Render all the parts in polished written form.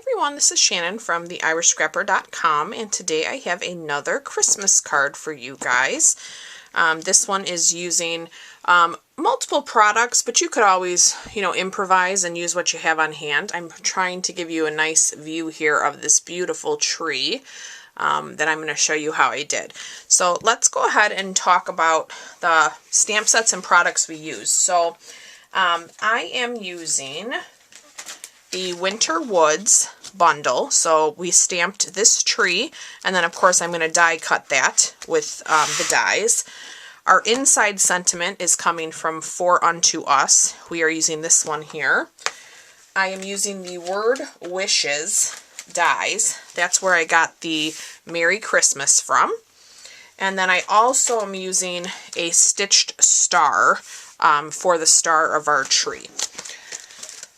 everyone, this is Shannon from theirishscrapper.com, and today I have another Christmas card for you guys. This one is using multiple products, but you could always, improvise and use what you have on hand. I'm trying to give you a nice view here of this beautiful tree that I'm going to show you how I did. So let's go ahead and talk about the stamp sets and products we use. So I am using the Winter Woods bundle. So we stamped this tree, and then of course I'm going to die cut that with the dies. Our inside sentiment is coming from For Unto Us. We are using this one here. I am using the Word Wishes dies. That's where I got the Merry Christmas from. And then I also am using a stitched star for the star of our tree.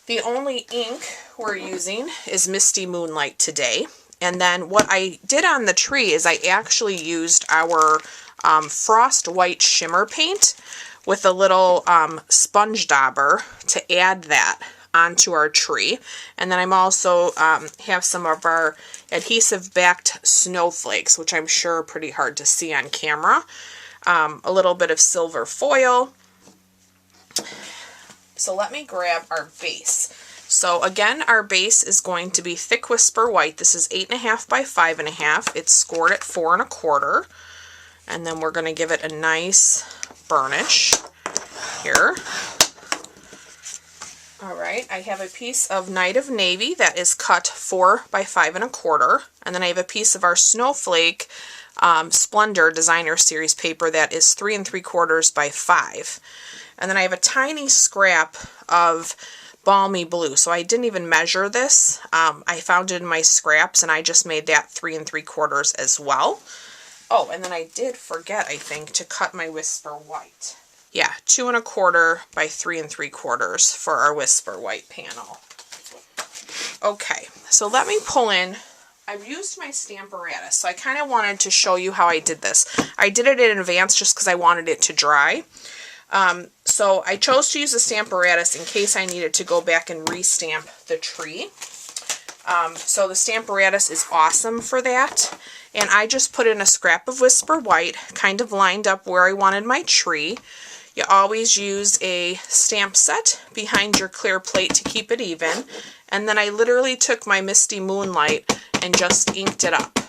The only ink we're using is Misty Moonlight today. And then what I did on the tree is I actually used our Frost White Shimmer paint with a little sponge dauber to add that onto our tree. And then I'm also have some of our adhesive backed snowflakes, which I'm sure are pretty hard to see on camera. A little bit of silver foil. So let me grab our base. So again, our base is going to be Thick Whisper White. This is 8.5 by 5.5. It's scored at 4 1/4. And then we're going to give it a nice burnish here. All right, I have a piece of Night of Navy that is cut 4 by 5 1/4. And then I have a piece of our Snowflake Splendor Designer Series paper that is 3 3/4 by 5. And then I have a tiny scrap of Balmy Blue. So I didn't even measure this. I found it in my scraps, and I just made that 3 3/4 as well. Oh, and then I did forget, I think, to cut my Whisper White. Yeah, 2 1/4 by 3 3/4 for our Whisper White panel. Okay, so let me pull in. I've used my Stamparatus, so I kind of wanted to show you how I did this. I did it in advance just because I wanted it to dry. So I chose to use the Stamparatus in case I needed to go back and restamp the tree. So the Stamparatus is awesome for that. And I just put in a scrap of Whisper White, kind of lined up where I wanted my tree. You always use a stamp set behind your clear plate to keep it even. And then I literally took my Misty Moonlight and just inked it up.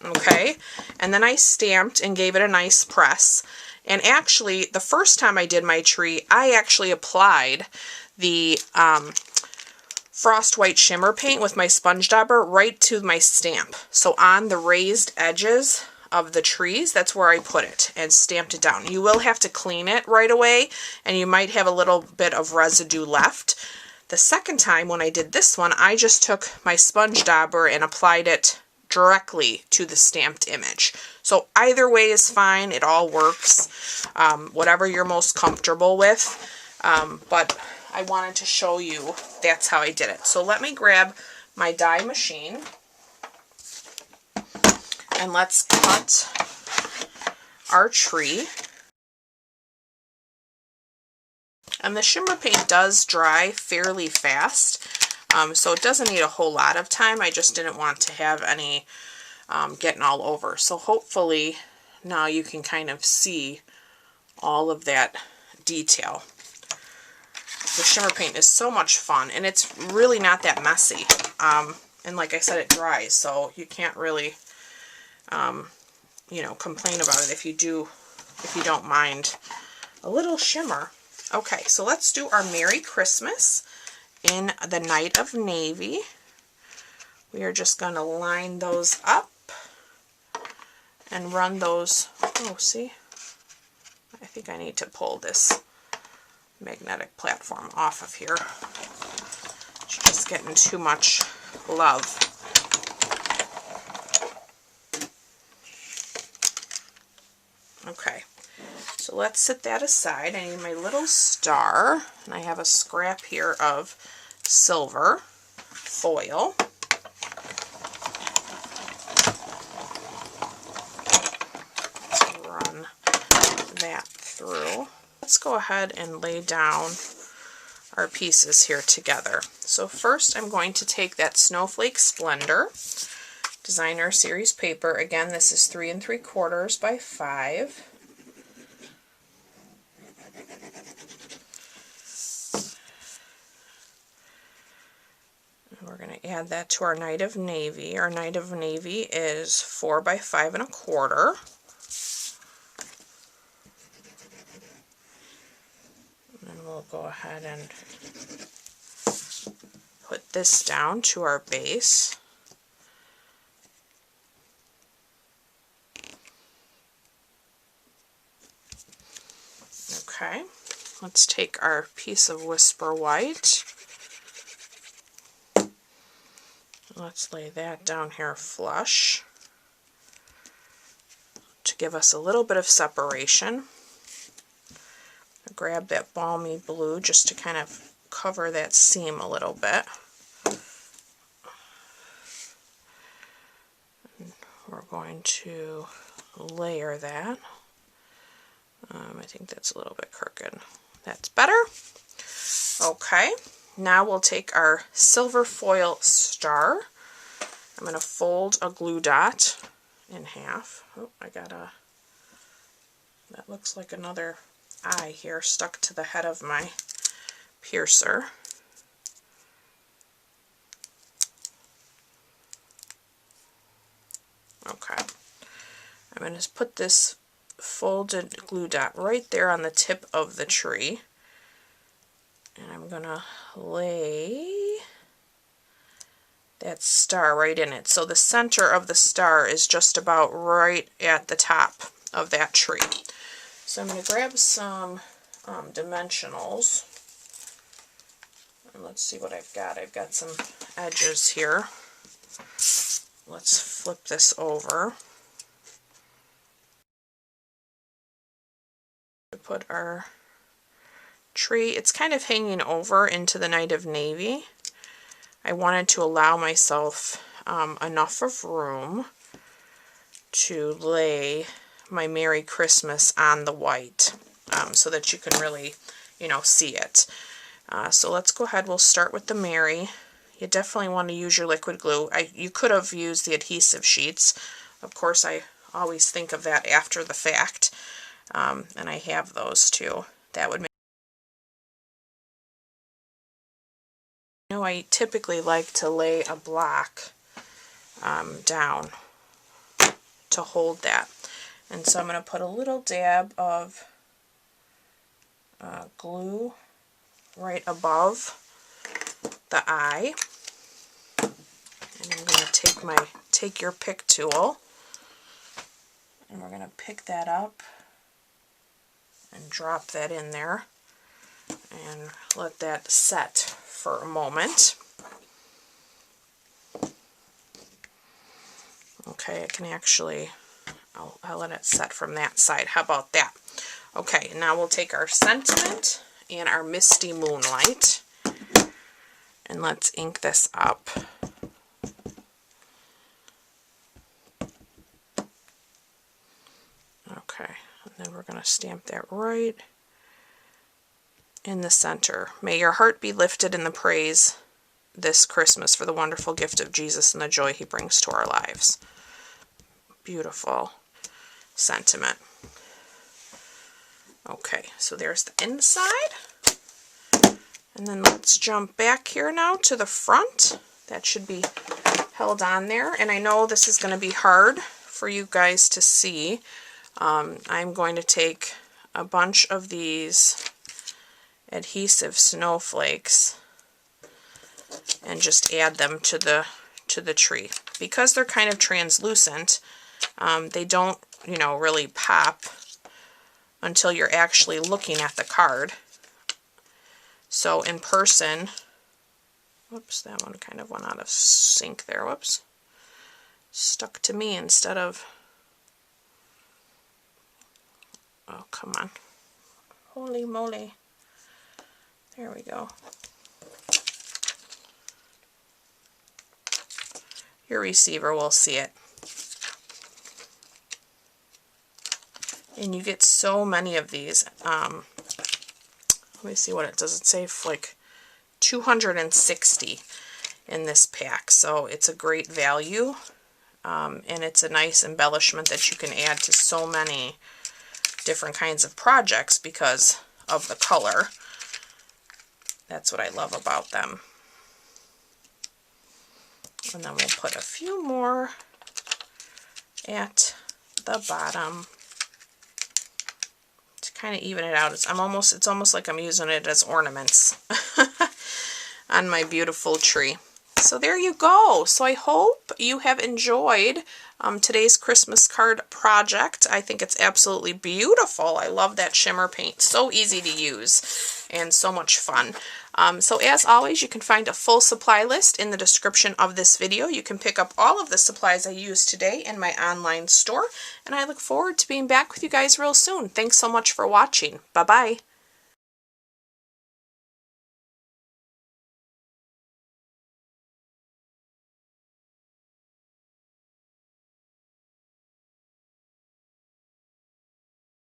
Okay? And then I stamped and gave it a nice press. And actually, the first time I did my tree, I actually applied the Frost White Shimmer paint with my sponge dauber right to my stamp. So on the raised edges of the trees, that's where I put it and stamped it down. You will have to clean it right away, and you might have a little bit of residue left. The second time when I did this one, I just took my sponge dauber and applied it directly to the stamped image. So either way is fine. It all works. Whatever you're most comfortable with. But I wanted to show you that's how I did it. So let me grab my die machine. And let's cut our tree. And the shimmer paint does dry fairly fast. So it doesn't need a whole lot of time. I just didn't want to have any getting all over. So hopefully now you can kind of see all of that detail. The shimmer paint is so much fun, and it's really not that messy. And like I said, it dries, so you can't really, complain about it if you don't mind a little shimmer. Okay, so let's do our Merry Christmas in the Night of Navy. We are just going to line those up and run those. Oh, see? I think I need to pull this magnetic platform off of here. It's just getting too much love. Okay, so let's set that aside. I need my little star, and I have a scrap here of silver foil. Run that through. Let's go ahead and lay down our pieces here together. So first I'm going to take that Snowflake Splendor Designer Series paper. Again, this is 3 3/4 by 5. And we're going to add that to our Night of Navy. Our Night of Navy is 4 by 5 1/4. And then we'll go ahead and put this down to our base. Okay, let's take our piece of Whisper White. Let's lay that down here flush to give us a little bit of separation. Grab that balmy blue just to kind of cover that seam a little bit. And we're going to layer that. I think that's a little bit crooked. That's better. Okay, now we'll take our silver foil star. I'm going to fold a glue dot in half. Oh, that looks like another eye here stuck to the head of my piercer. Okay, I'm going to put this folded glue dot right there on the tip of the tree, and I'm going to lay that star right in it. So the center of the star is just about right at the top of that tree. So I'm going to grab some dimensionals, and let's see what I've got. I've got some edges here. Let's flip this over. Put our tree, it's kind of hanging over into the Night of Navy. I wanted to allow myself enough of room to lay my Merry Christmas on the white so that you can really, see it. So let's go ahead, we'll start with the Merry. You definitely want to use your liquid glue. You could have used the adhesive sheets. Of course, I always think of that after the fact. And I have those too. That would make... I typically like to lay a block down to hold that. And so I'm going to put a little dab of glue right above the eye. And I'm going to take your pick tool, and we're going to pick that up and drop that in there and let that set for a moment. Okay, I can actually, I'll let it set from that side. How about that? Okay, now we'll take our Sentiment and our Misty Moonlight, and let's ink this up. Okay, and then we're going to stamp that right in the center. May your heart be lifted in the praise this Christmas for the wonderful gift of Jesus and the joy he brings to our lives. Beautiful sentiment. Okay, so there's the inside. And then let's jump back here now to the front. That should be held on there. And I know this is going to be hard for you guys to see. I'm going to take a bunch of these adhesive snowflakes and just add them to the tree. Because they're kind of translucent, they don't, really pop until you're actually looking at the card. So in person, whoops, that one kind of went out of sync there, whoops. Stuck to me instead of, oh, come on. Holy moly. There we go. Your receiver will see it. And you get so many of these. Let me see what it does. It say like 260 in this pack, so it's a great value, and it's a nice embellishment that you can add to so many different kinds of projects because of the color. That's what I love about them. And then we'll put a few more at the bottom to kind of even it out. It's almost like I'm using it as ornaments on my beautiful tree. So there you go. So I hope you have enjoyed today's Christmas card project. I think it's absolutely beautiful. I love that shimmer paint. So easy to use and so much fun. So as always, you can find a full supply list in the description of this video. You can pick up all of the supplies I used today in my online store, and I look forward to being back with you guys real soon. Thanks so much for watching. Bye-bye.